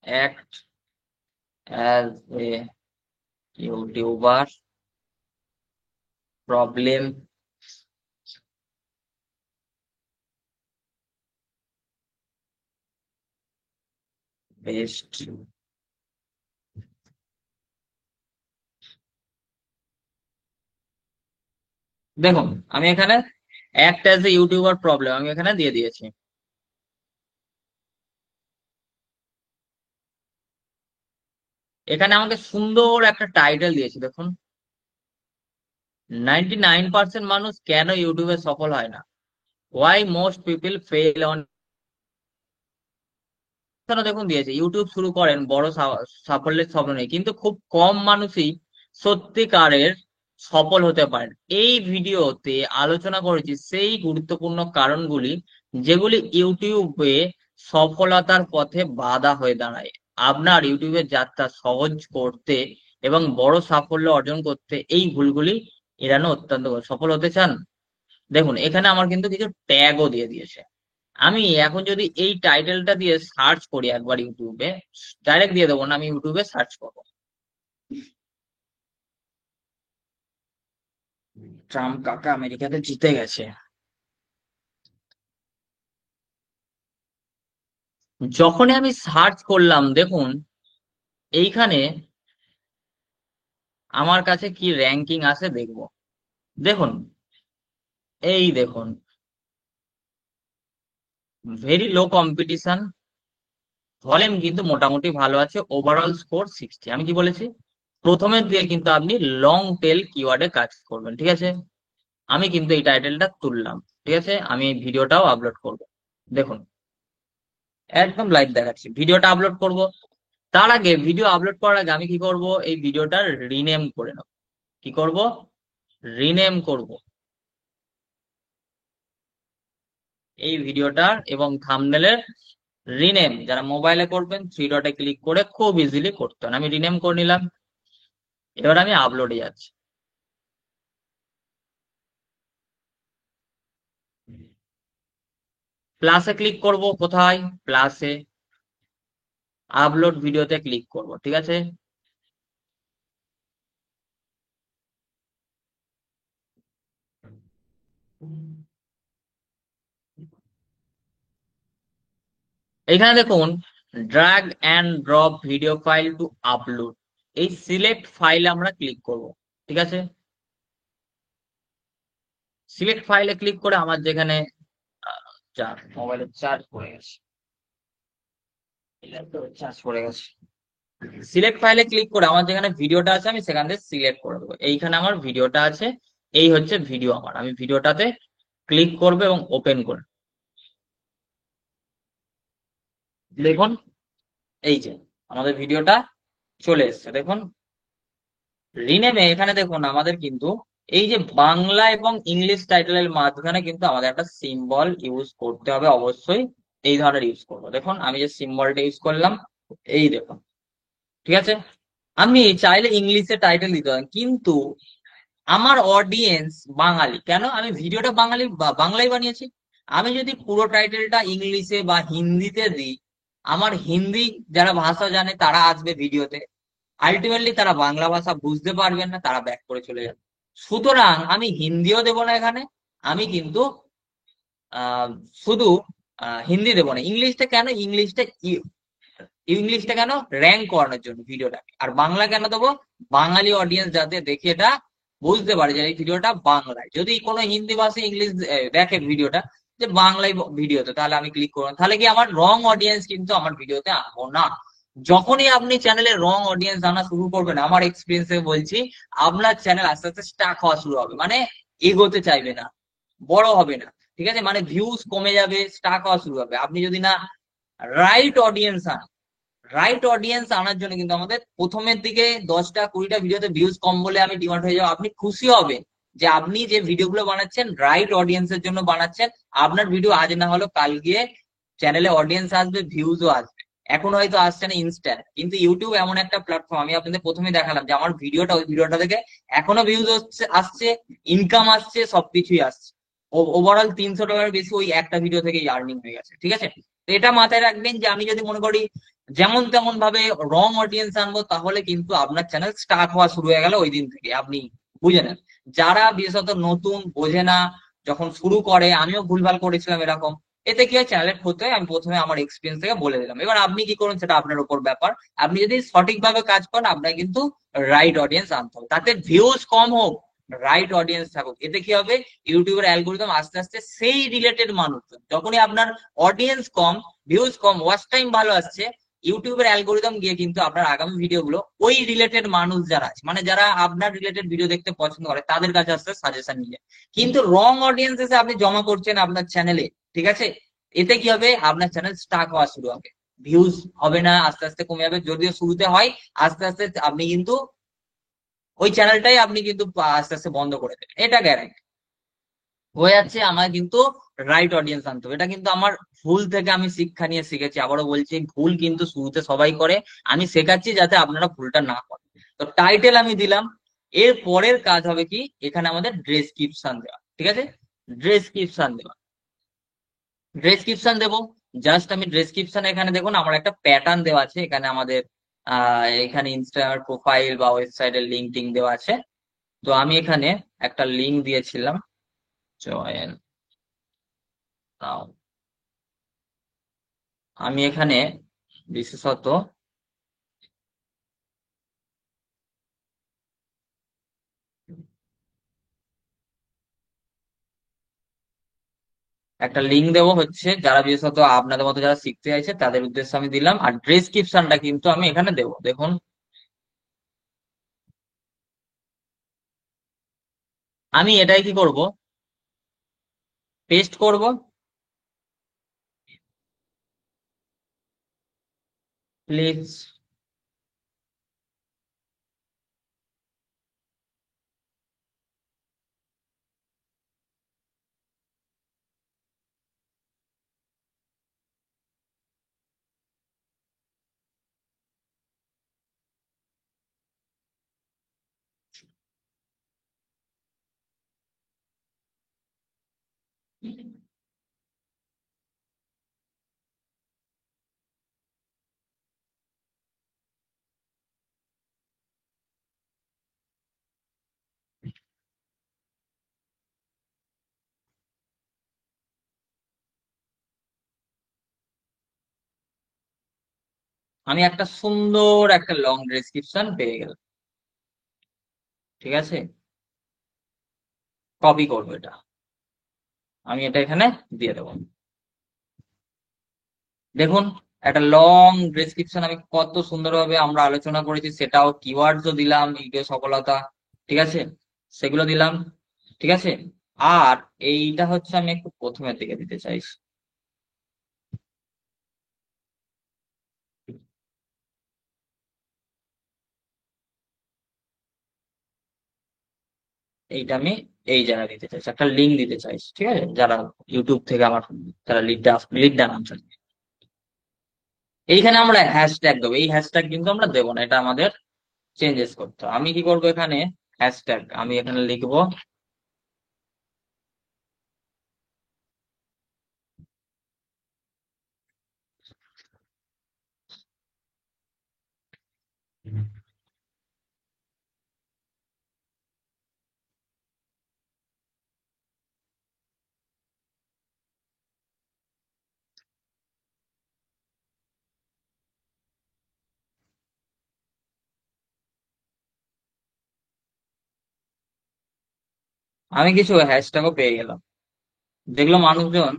A: act as a YouTuber, problem best. দেখুন আমি এখানে act as a YouTuber problem আমি এখানে দিয়ে দিয়েছি। এখানে আমাকে সুন্দর একটা টাইটেল দিয়েছি, দেখুন 99% মানুষ কেন ইউটিউবে সফল হয় না, why most people fail on. দেখুন দিয়েছে ইউটিউব শুরু করেন বড় সাফল্যের স্বপ্ন নেই, কিন্তু খুব কম মানুষই সত্যিকারের সফল হতে পারেন। এই ভিডিওতে আলোচনা করেছি সেই গুরুত্বপূর্ণ কারণগুলি যেগুলি ইউটিউবে সফলতার পথে বাধা হয়ে দাঁড়ায়। আপনার ইউটিউবের যাত্রা সহজ করতে এবং বড় সাফল্য অর্জন করতে এই ভুলগুলি এড়ানো অত্যন্ত সফল হতে চান। দেখুন এখানে আমার কিন্তু কিছু ট্যাগও দিয়ে দিয়েছে। আমি এখন যদি এই টাইটেলটা দিয়ে সার্চ করি একবার ইউটিউবে, ডাইরেক্ট দিয়ে দেবো না, আমি ইউটিউবে সার্চ করবো ট্রাম্প কাকা আমেরিকাতে জিতে গেছে। যখনই আমি সার্চ করলাম দেখুন এইখানে আমার কাছে কি র্যাঙ্কিং আছে দেখবো। দেখুন এই দেখুন ভেরি লো কম্পিটিশন, ভলিউম কিন্তু মোটামুটি ভালো আছে, ওভারঅল স্কোর 60। আমি কি বলেছি, প্রথমের দিয়ে কিন্তু আপনি লং টেল কিওয়ার্ডে কাজ করবেন, ঠিক আছে। আমি কিন্তু এই টাইটেলটা তুললাম, ঠিক আছে, আমি এই ভিডিওটাও আপলোড করব। দেখুন একদম লাইভ দেখাচ্ছি, ভিডিওটা আপলোড করব। তার আগে ভিডিও আপলোড করার আগে আমি কি করব, এই ভিডিওটা রিনেম করে নেব। কি করব, রিনেম করব এই ভিডিওটার এবং থাম্বনেলের রিনেম। যারা মোবাইলে করবেন 3 ডটে ক্লিক করে খুব ইজিলি করতে হবে। আমি রিনেম করে নিলাম, এবার আমি আপলোডে যাচ্ছি। প্লাসে ক্লিক করব, কোথায়, প্লাসে আপলোড ভিডিওতে ক্লিক করব, ঠিক আছে। এখানে দেখুন drag and drop video file to upload, এই সিলেক্ট ফাইলে আমরা ক্লিক করব, ঠিক আছে। সিলেক্ট ফাইলে ক্লিক করে আমার যেখানে মোবাইলের চার্জ পড়ে গেছে, চার্জ পড়ে গেছে, সিলেক্ট ফাইলে ক্লিক করে আমার যেখানে ভিডিওটা আছে আমি সেখান থেকে সিলেক্ট করে দেবো। এইখানে আমার ভিডিওটা আছে, এই হচ্ছে ভিডিও আমার, আমি ভিডিওটাতে ক্লিক করবো এবং ওপেন করে দেখুন এই যে আমাদের ভিডিওটা চলে এসছে। দেখুন রিনেমে এখানে দেখুন আমাদের কিন্তু এই যে বাংলা এবং ইংলিশ টাইটেলের মাঝখানে কিন্তু আমাদের একটা সিম্বল ইউজ করতে হবে অবশ্যই। এই ধরনের ইউজ করবো, দেখুন আমি যে সিম্বলটা ইউজ করলাম, এই দেখুন, ঠিক আছে। আমি চাইলে ইংলিশে টাইটেল দিতে পারি, কিন্তু আমার অডিয়েন্স বাঙালি, কেন আমি ভিডিওটা বাঙালি বাংলায় বানিয়েছি। আমি যদি পুরো টাইটেলটা ইংলিশে বা হিন্দিতে দিই, আমার হিন্দি যারা ভাষা জানে তারা আসবে ভিডিওতে, আলটিমেটলি তারা বাংলা ভাষা বুঝতে পারবেন না, তারা ব্যাক করে চলে যাবে। সুতরাং আমি হিন্দিও দেবো না এখানে, আমি কিন্তু আহ শুধু হিন্দি দেবো না, ইংলিশটা কেন, ইংলিশটা কেন, র্যাঙ্ক করানোর জন্য ভিডিওটা। আর বাংলা কেন দেবো, বাঙালি অডিয়েন্স যাতে দেখে এটা বুঝতে পারে যে এই ভিডিওটা বাংলায়। যদি কোনো হিন্দি ভাষী ইংলিশ দেখে ভিডিওটা যে বাংলায় ভিডিওতে, তাহলে আমি ক্লিক করবো, তাহলে কি আমার রং অডিয়েন্স কিন্তু আমার ভিডিওতে আনবো না। যখনই আপনি চ্যানেলে রং অডিয়েন্স আনা শুরু করবেন, আমার এক্সপিরিয়েন্সে বলছি, আপনার চ্যানেল আস্তে আস্তে স্টাক হওয়া শুরু হবে, মানে এগোতে চাইবে না, বড় হবে না, ঠিক আছে, মানে ভিউজ কমে যাবে, স্টাক হওয়া শুরু হবে। আপনি যদি না রাইট অডিয়েন্স আন, রাইট অডিয়েন্স আনার জন্য কিন্তু আমাদের প্রথমের দিকে 10টা 20টা ভিডিওতে ভিউজ কম বলে আমি ডিমান্ড হয়ে যাবো, আপনি খুশি হবেন যে আপনি যে ভিডিওগুলো বানাচ্ছেন রাইট অডিয়েন্সের জন্য বানাচ্ছেন। আপনার ভিডিও আজ না হলো কাল গিয়ে চ্যানেলে অডিয়েন্স আসবে, ভিউজও আসবে। এখন হয়তো আসছে না ইনস্ট্যান্ট, কিন্তু ইউটিউব এমন একটা প্ল্যাটফর্ম, আমি আপনাদের প্রথমে দেখালাম যে আমার ভিডিওটা, ওই ভিডিওটা থেকে এখনো ভিউজ হচ্ছে, আসছে, ইনকাম আসছে, সবকিছুই আসছে। ওভারঅল 300 টাকার বেশি ওই একটা ভিডিও থেকে আর্নিং হয়ে গেছে, ঠিক আছে। তো এটা মাথায় রাখবেন যে আমি যদি মনে করি যেমন তেমন ভাবে রং অডিয়েন্স আনবো, তাহলে কিন্তু আপনার চ্যানেল স্টার্ট হওয়া শুরু হয়ে গেল ওই দিন থেকে, আপনি বুঝে নেন। যারা বিশেষত নতুন, বোঝে না, যখন শুরু করে, আমিও ভুলভাল করেছিলাম এরকম, এতে কি হয় চ্যানেলের ক্ষতি হয়। আমি প্রথমে আমার এক্সপিরিয়েন্স থেকে বলে দিলাম, এবার আপনি কি করুন সেটা আপনার উপর ব্যাপার। আপনি যদি সঠিকভাবে কাজ করেন, আপনার কিন্তু রাইট অডিয়েন্স আনতে হবে, তাতে ভিউজ কম হোক, রাইট অডিয়েন্স থাকুক। এতে কি হবে, ইউটিউবের অ্যালগোরিদম আস্তে আস্তে সেই রিলেটেড মানুষজন, যখনই আপনার অডিয়েন্স কম, ভিউজ কম, ওয়াচ টাইম ভালো আসছে, ইউটিউবের অ্যালগোরিদম গিয়ে কিন্তু আপনার আগামী ভিডিওগুলো ওই রিলেটেড মানুষ যারা আছে, মানে যারা আপনার রিলেটেড ভিডিও দেখতে পছন্দ করে, তাদের কাছে আসতে সাজেশন নিয়ে। কিন্তু রং অডিয়েন্স এসে আপনি জমা করছেন আপনার চ্যানেলে, ঠিক আছে, এতে কি হবে, আপনার চ্যানেল স্টাক হওয়া শুরু হবে, ভিউজ হবে না, আস্তে আস্তে কমে যাবে। যদিও শুরুতে হয়, আস্তে আস্তে আপনি কিন্তু ওই চ্যানেলটাই আপনি কিন্তু আস্তে আস্তে বন্ধ করে দেবেন, এটা গ্যারান্টি হয়ে যাচ্ছে। আমার কিন্তু রাইট অডিয়েন্স আনতে হবে, এটা কিন্তু আমার ভুল থেকে আমি শিক্ষা নিয়ে শিখেছি। আবারও বলছি, ভুল কিন্তু শুরুতে সবাই করে, আমি শেখাচ্ছি যাতে আপনারা ভুলটা না করেন। তো টাইটেল আমি দিলাম, এর পরের কাজ হবে কি, এখানে আমাদের ডেসক্রিপশন দেওয়া, ঠিক আছে। ডেসক্রিপশন দেওয়া, ডেসক্রিপশন দেবো। জাস্ট আমি ডেসক্রিপশন, এখানে দেখুন আমার একটা প্যাটার্ন দেওয়া আছে, এখানে আমাদের এখানে ইনস্টাগ্রাম প্রোফাইল বা ওয়েবসাইটের লিঙ্ক টিঙ্ক দেওয়া আছে। তো আমি এখানে একটা লিঙ্ক দিয়েছিলাম, জয়েন নাও। আমি এখানে বিশেষত একটা লিঙ্ক দেবো, হচ্ছে যারা বিশেষত আপনাদের মতো যারা শিখতে চাইছে তাদের উদ্দেশ্যে আমি দিলাম। আর ডেসক্রিপশনটা কিন্তু আমি এখানে দেবো, দেখুন। আমি এটাই কি করব, পেস্ট করব। প্লিজ, আমি একটা সুন্দর একটা লং ডেসক্রিপশন পেয়ে গেলাম, ঠিক আছে। কপি করবো এটা, আমি এটা এখানে দিয়ে দেবো। দেখুন, একটা লং ডেসক্রিপশন আমি কত সুন্দরভাবে আমরা আলোচনা করেছি, সেটাও কিওয়ার্ডসও দিলাম, ভিডিও সফলতা, ঠিক আছে, সেগুলো দিলাম, ঠিক আছে। আর এইটা হচ্ছে আমি একটু প্রথমের দিকে দিতে চাইছি, এইটা আমি এই জায়গায় দিতে চাইছি, একটা লিঙ্ক দিতে চাইছি, ঠিক আছে, যারা ইউটিউব থেকে আমার, যারা লিডটা নামছে, এইখানে আমরা হ্যাশট্যাগ দেবো। এই হ্যাশট্যাগ কিন্তু আমরা দেবো না, এটা আমাদের চেঞ্জেস করতে হবে। আমি কি করবো, এখানে হ্যাশট্যাগ আমি এখানে লিখবো, আমি কিছু হ্যাশট্যাগও পেয়ে গেলাম, যেগুলো মানুষজন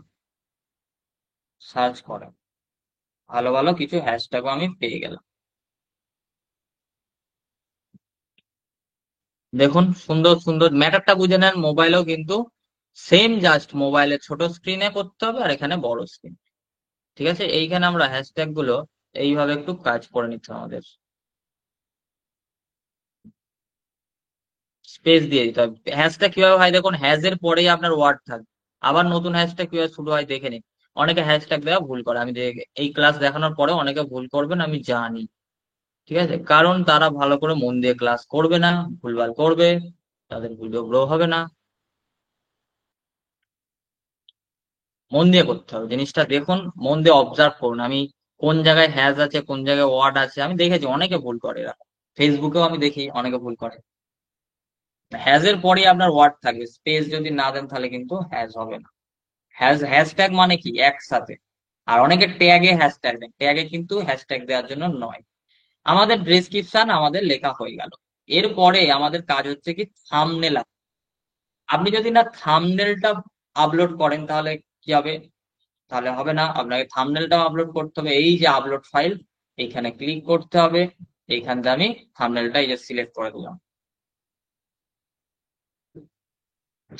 A: সার্চ করে। ভালো ভালো কিছু হ্যাশট্যাগও আমি পেয়ে গেলাম, দেখুন সুন্দর সুন্দর। ম্যাটারটা বুঝে নেন, মোবাইলেও কিন্তু সেম, জাস্ট মোবাইলে ছোট স্ক্রিনে করতে হবে আর এখানে বড় স্ক্রিন, ঠিক আছে। এইখানে আমরা হ্যাশট্যাগ গুলো এইভাবে একটু কাজ করে নিতে হবে আমাদের। স্পেস দিয়ে দিতে হবে। হ্যাশট্যাগ কিভাবে হয় দেখুন, হ্যাজ এর পরেই আপনার ওয়ার্ড থাকবে। আবার নতুন হ্যাশট্যাগ কিভাবে শুরু হয় দেখে নিন। অনেকে হ্যাশট্যাগ দেওয়া ভুল করে, আমি এই ক্লাস দেখানোর পরে অনেকে ভুল করবেন আমি জানি। ঠিক আছে, কারণ তারা ভালো করে মন দিয়ে ক্লাস করবে না, ভুলভাল করবে, তাদের ভিডিও গ্রো হবে না। মন দিয়ে করতে হবে জিনিসটা, দেখুন মন দিয়ে অবজার্ভ করুন। আমি কোন জায়গায় হ্যাজ আছে, কোন জায়গায় ওয়ার্ড আছে, আমি দেখেছি অনেকে ভুল করে এরা। ফেসবুকেও আমি দেখি অনেকে ভুল করে। হ্যাজ এর পরে আপনার ওয়ার্ড থাকবে, স্পেস যদি না দেন তাহলে কিন্তু হ্যাজ হবে না। হ্যাশট্যাগ মানে কি একসাথে। আর অনেকে ট্যাগে হ্যাশট্যাগ দেন, ট্যাগে কিন্তু হ্যাশট্যাগ দেওয়ার জন্য নয়। আমাদের ডেসক্রিপশন আমাদের লেখা হয়ে গেল। এরপরে আমাদের কাজ হচ্ছে কি থাম্বনেল। আপনি যদি না থাম্বনেলটা আপলোড করেন তাহলে কি হবে? তাহলে হবে না, আপনাকে থাম্বনেলটাও আপলোড করতে হবে। এই যে আপলোড ফাইল, এইখানে ক্লিক করতে হবে। এইখান থেকে আমি থাম্বনেলটা এই যে সিলেক্ট করে দিলাম।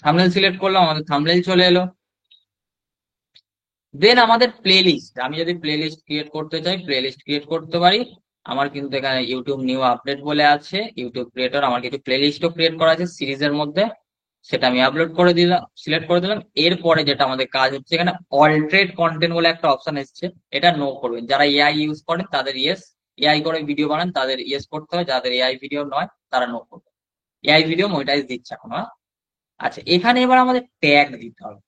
A: থাম্বনেল সিলেক্ট করলাম, আমাদের থাম্বনেল চলে এলো। দেন আমাদের প্লে লিস্ট, আমি যদি প্লে লিস্ট ক্রিয়েট করতে চাই প্লে লিস্ট ক্রিয়েট করতে পারি। আমার কিন্তু এখানে ইউটিউব নিউ আপডেট বলে আছে, ইউটিউব ক্রিয়েটর, আমার কিছু প্লে লিস্টও ক্রিয়েট করা আছে সিরিজের মধ্যে। সেটা আমি আপলোড করে দিলাম, সিলেক্ট করে দিলাম। এরপরে যেটা আমাদের কাজ হচ্ছে, এখানে অল্টারেট কন্টেন্ট বলে একটা অপশন এসেছে, এটা নো করবেন। যারা এআই ইউজ করেন তাদের ইয়েস, এআই করে ভিডিও বানান তাদের ইয়েস করতে হবে, যাদের এআই ভিডিও নয় তারা নো করবে। এআই ভিডিও মনিটাইজ দিচ্ছে এখন, হ্যাঁ। আচ্ছা, এখানে এবার আমাদের ট্যাগ দিতে হবে।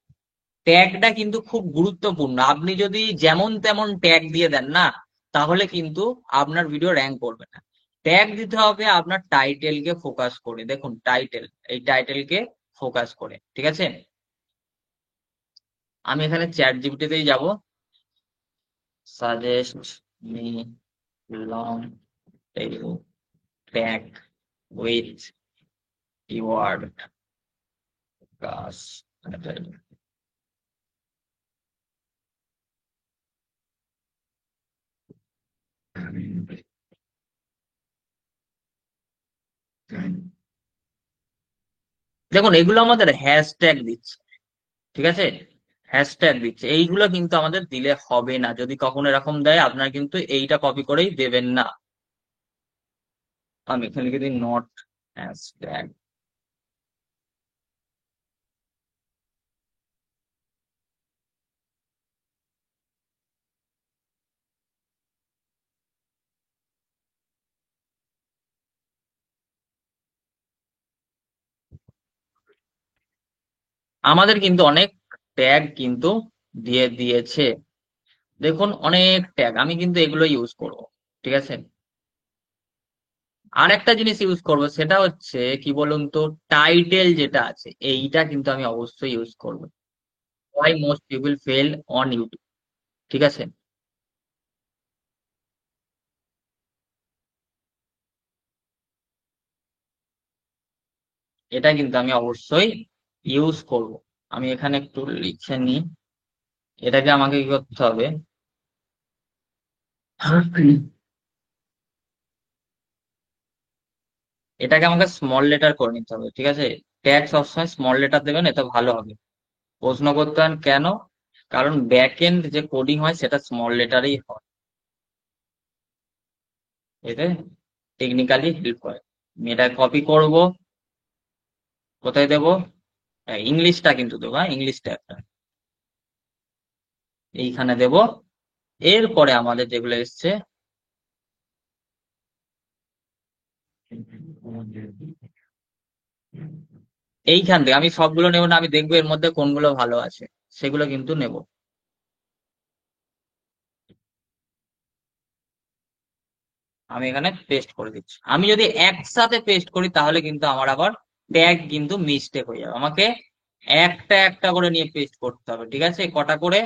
A: ট্যাগটা কিন্তু খুব গুরুত্বপূর্ণ। আপনি যদি যেমন তেমন ট্যাগ দিয়ে দেন না, তাহলে কিন্তু আপনার ভিডিও র্যাঙ্ক করবে না। ট্যাগ দিতে হবে আপনার টাইটেলকে ফোকাস করে। দেখুন টাইটেল, এই টাইটেলকে ফোকাস করে, ঠিক আছে। আমি এখানে চ্যাট জিপিটিতেই যাব। Suggest me long tail tag with keyword কাস। দেখুন এগুলো আমাদের হ্যাশট্যাগ দিচ্ছে, ঠিক আছে। হ্যাশট্যাগ দিচ্ছে, এইগুলো কিন্তু আমাদের দিলে হবে না। যদি কখনো এরকম দেয় আপনার কিন্তু এইটা কপি করেই দেবেন না। আমি এখানে লিখে দিই নট হ্যাশট্যাগ। আমাদের কিন্তু অনেক ট্যাগ কিন্তু দিয়ে দিয়েছে। দেখুন অনেক ট্যাগ, আমি কিন্তু এগুলো ইউজ করব, ঠিক আছে। আর একটা জিনিস ইউজ করব, সেটা হচ্ছে কি বলুন তো, টাইটেল যেটা আছে এইটা কিন্তু আমি অবশ্যই ইউজ করব। Why most people fail on YouTube, ঠিক আছে। এটা কিন্তু আমি অবশ্যই ইউজ করব। আমি এখানে একটু লিখে নিই। এটাকে আমাকে কি করতে হবে, এটাকে আমাকে স্মল লেটার করে নিতে হবে, ঠিক আছে। ট্যাগ সবসময় স্মল লেটার দেবেন, এটা ভালো হবে। প্রশ্ন করতে পারেন কেন? কারণ ব্যাক এন্ড যে কোডিং হয় সেটা স্মল লেটারেই হয়, এতে টেকনিক্যালি হেল্প করে। আমি এটা কপি করব। কোথায় দেবো? ইংলিশটা কিন্তু দেবো, হ্যাঁ ইংলিশটা একটা এইখানে দেব। এরপরে আমাদের যেগুলো এসছে, এইখান থেকে আমি সবগুলো নেবো না, আমি দেখবো এর মধ্যে কোনগুলো ভালো আছে, সেগুলো কিন্তু নেব। আমি এখানে পেস্ট করে দিচ্ছি। আমি যদি একসাথে পেস্ট করি তাহলে কিন্তু আমার আবার ট্যাগ কিন্তু মিস্টেক হয়ে যাবে। আমাকে একটা একটা করে নিয়ে পেস্ট করতে হবে, ঠিক আছে। কটা করে?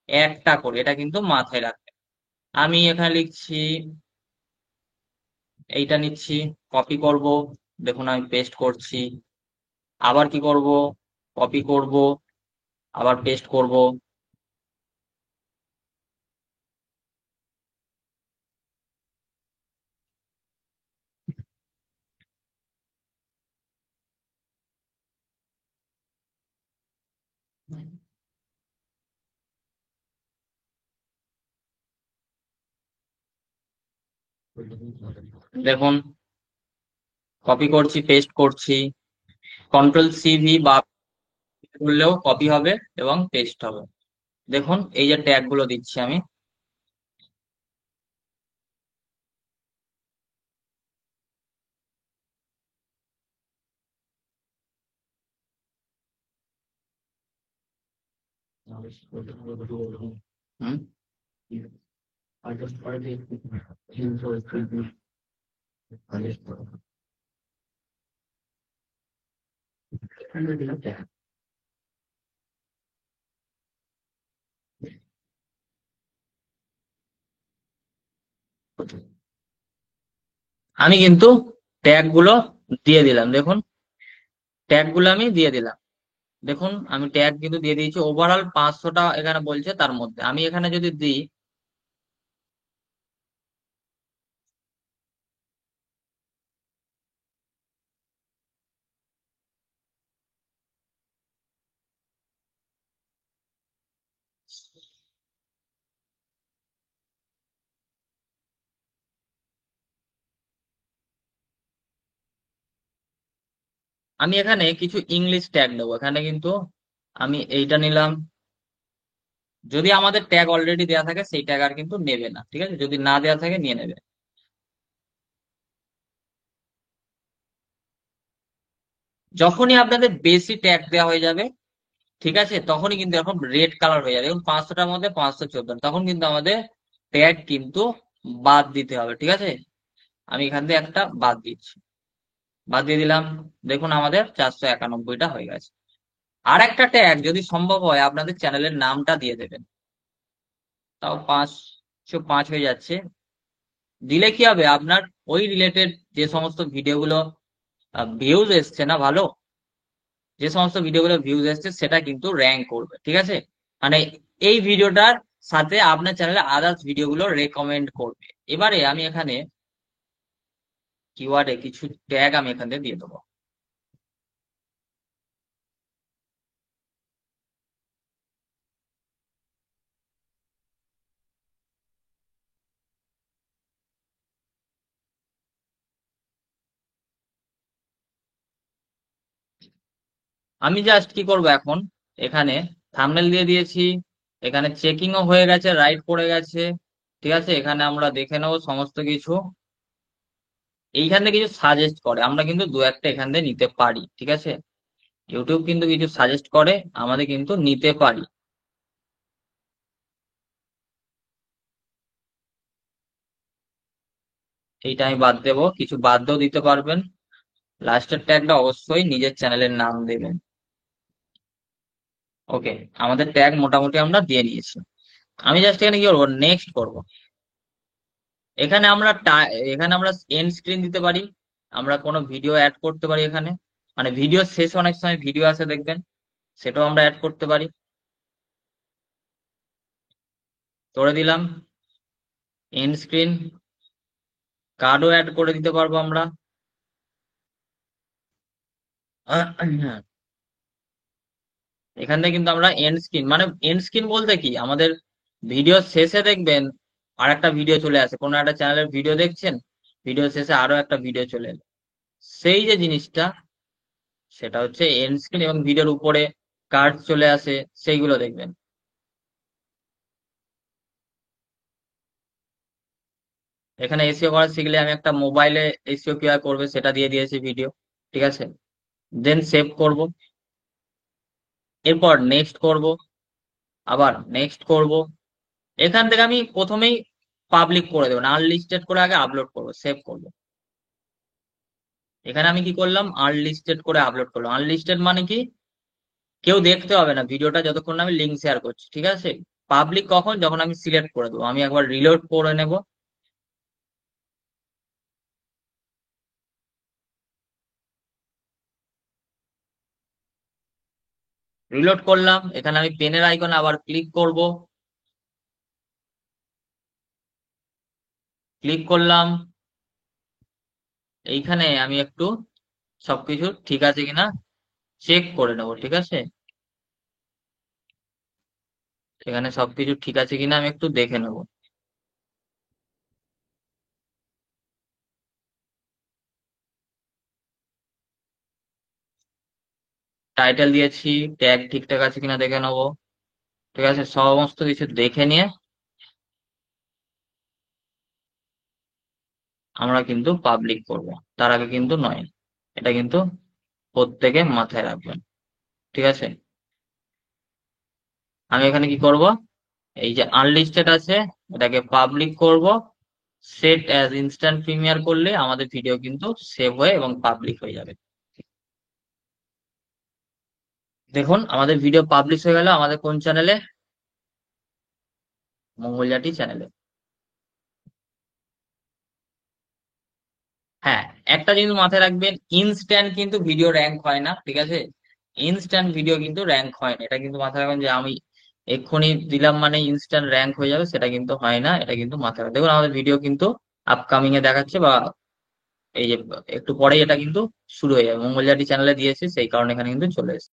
A: একটা করে, এটা কিন্তু মাথায় রাখবে। আমি এখানে লিখছি, এইটা নিচ্ছি, কপি করব। দেখুন আমি পেস্ট করছি। আবার কি করব? কপি করব, আবার পেস্ট করব। দেখুন, কপি করছি, পেস্ট করছি, কন্ট্রোল CV বা করলেও কপি হবে এবং পেস্ট হবে। দেখুন এই যে ট্যাগ গুলো দিচ্ছি আমি। হুম, আমি কিন্তু ট্যাগ গুলো দিয়ে দিলাম। দেখুন ট্যাগ গুলো আমি দিয়ে দিলাম। দেখুন আমি ট্যাগ কিন্তু দিয়ে দিয়েছি। ওভারঅল 500টা এখানে বলছে, তার মধ্যে আমি এখানে যদি দিই, আমি এখানে কিছু ইংলিশ ট্যাগ দেবো। এখানে কিন্তু আমি এইটা নিলাম। যদি আমাদের ট্যাগ অলরেডি দেওয়া থাকে সেই ট্যাগ আর কিন্তু নেবে না, ঠিক আছে? যদি না দেওয়া থাকে নিয়ে নেবে। যখনই আপনাদের বেশি ট্যাগ দেওয়া হয়ে যাবে, ঠিক আছে, তখনই কিন্তু এরকম রেড কালার হয়ে যাবে। দেখুন 500টার মধ্যে 514, তখন কিন্তু আমাদের ট্যাগ কিন্তু বাদ দিতে হবে, ঠিক আছে? আমি এখান থেকে একটা বাদ দিচ্ছি, বাদ দিয়ে দিলাম। দেখুন আমাদের 491টা হয়ে গেছে। আর একটা ট্যাগ যদি সম্ভব হয় আপনাদের চ্যানেলের নামটা দিয়ে দেবেন, তাও 505 হয়ে যাচ্ছে। দিলে কি হবে, আপনার ওই রিলেটেড যে সমস্ত ভিডিওগুলো ভিউজ এসছে না ভালো, যে সমস্ত ভিডিওগুলো ভিউজ এসছে সেটা কিন্তু র্যাঙ্ক করবে, ঠিক আছে? মানে এই ভিডিওটার সাথে আপনার চ্যানেলে আদার্স ভিডিওগুলো রেকমেন্ড করবে। এবারে আমি এখানে কিওয়ার্ডে কিছু ট্যাগ আমি এখান থেকে দিয়ে দেবো। আমি জাস্ট কি করব এখন, এখানে থাম্বনেল দিয়ে দিয়েছি, এখানে চেকিংও হয়ে গেছে, রাইট পড়ে গেছে, ঠিক আছে? এখানে আমরা দেখে নেবো সমস্ত কিছু। এইখান থেকে কিছু সাজেস্ট করে, আমরা কিন্তু দু একটা এখান থেকে নিতে পারি, ঠিক আছে? ইউটিউব কিন্তু কিছু সাজেস্ট করে, আমাদের কিন্তু নিতে পারি। এইটা আমি বাদ দেবো, কিছু বাদও দিতে পারবেন। লাস্টের ট্যাগটা অবশ্যই নিজের চ্যানেলের নাম দেবেন। ওকে, আমাদের ট্যাগ মোটামুটি আমরা দিয়ে নিয়েছি। আমি জাস্ট এখানে কি করবো, নেক্সট করব। এখানে আমরা এখানে আমরা এন্ড স্ক্রিন দিতে পারি, আমরা কোনো ভিডিও অ্যাড করতে পারি এখানে। মানে ভিডিও শেষে অনেক সময় ভিডিও আছে দেখবেন, সেটাও আমরা অ্যাড করতে পারি। করে দিলাম এন্ড স্ক্রিন। কার্ডও অ্যাড করে দিতে পারবো আমরা। হ্যাঁ, এখান থেকে কিন্তু আমরা এন্ড স্ক্রিন, মানে এন্ড স্ক্রিন বলতে কি, আমাদের ভিডিও শেষে দেখবেন আর একটা ভিডিও চলে আসে, কোনো একটা চ্যানেলের ভিডিও দেখছেন, ভিডিও শেষে আরো একটা ভিডিও চলে এলো, সেই যে জিনিসটা, সেটা হচ্ছে এন্ড স্ক্রিন। এবং ভিডিওর উপরে কার্ড চলে আসে, সেইগুলো দেখবেন। এখানে এসিও করা শিখলে আমি একটা মোবাইলে এসিও কিভাবে করবে সেটা দিয়ে দিয়েছি ভিডিও, ঠিক আছে? দেন সেভ করব, এরপর নেক্সট করব, আবার নেক্সট করব। এখান থেকে আমি প্রথমেই পাবলিক করে দেবো না, আনলিস্টেড করে আগে আপলোড করব, সেভ করব। এখানে আমি কি করলাম, আনলিস্টেড করে আপলোড করলাম। আনলিস্টেড মানে কি, কেউ দেখতে হবে না ভিডিওটা যতক্ষণ না আমি লিঙ্ক শেয়ার করছি, ঠিক আছে? পাবলিক কখন, যখন আমি সিলেক্ট করে দেবো। আমি একবার রিলোড করে নেব। রিলোড করলাম, এখানে আমি পেনের আইকনে আবার ক্লিক করব। ক্লিক করলাম, এইখানে আমি একটু সবকিছু ঠিক আছে কিনা চেক করে নেবো, ঠিক আছে? এখানে সবকিছু ঠিক আছে কিনা আমি একটু দেখে নেবো। টাইটেল দিয়েছি, ট্যাগ ঠিকঠাক আছে কিনা দেখে নেবো। ঠিক আছে, সমস্ত কিছু দেখে নিয়ে আমরা কিন্তু পাবলিক করব, তার আগে কিন্তু নয়। এটা কিন্তু প্রত্যেকে মাথায় রাখবেন। ঠিক আছে, আমি এখানে কি করব, এই যে আনলিস্টেড আছে এটাকে পাবলিক করব। সেট অ্যাজ ইনস্ট্যান্ট প্রিমিয়ার করলে আমাদের ভিডিও কিন্তু সেভ হয়ে এবং পাবলিক হয়ে যাবে। দেখুন আমাদের ভিডিও পাবলিশ হয়ে গেল আমাদের কোন চ্যানেলে, মঙ্গলজাটি চ্যানেলে। হ্যাঁ, একটা জিনিস মাথায় রাখবেন, ইনস্ট্যান্ট কিন্তু ভিডিও র্যাঙ্ক হয় না, ঠিক আছে। ইনস্ট্যান্ট ভিডিও কিন্তু র্যাঙ্ক হয় না, এটা কিন্তু মাথায় রাখবেন যে আমি এক্ষুনি দিলাম মানে ইনস্ট্যান্ট র্যাঙ্ক হয়ে যাবে, সেটা কিন্তু হয় না, এটা কিন্তু মাথায় রাখবেন। দেখুন আমাদের ভিডিও কিন্তু আপকামিং এ দেখাচ্ছে, বা এই যে একটু পরেই এটা কিন্তু শুরু হয়ে যাবে, মঙ্গলজাটি চ্যানেলে দিয়েছি সেই কারণে এখানে কিন্তু চলে এসেছে।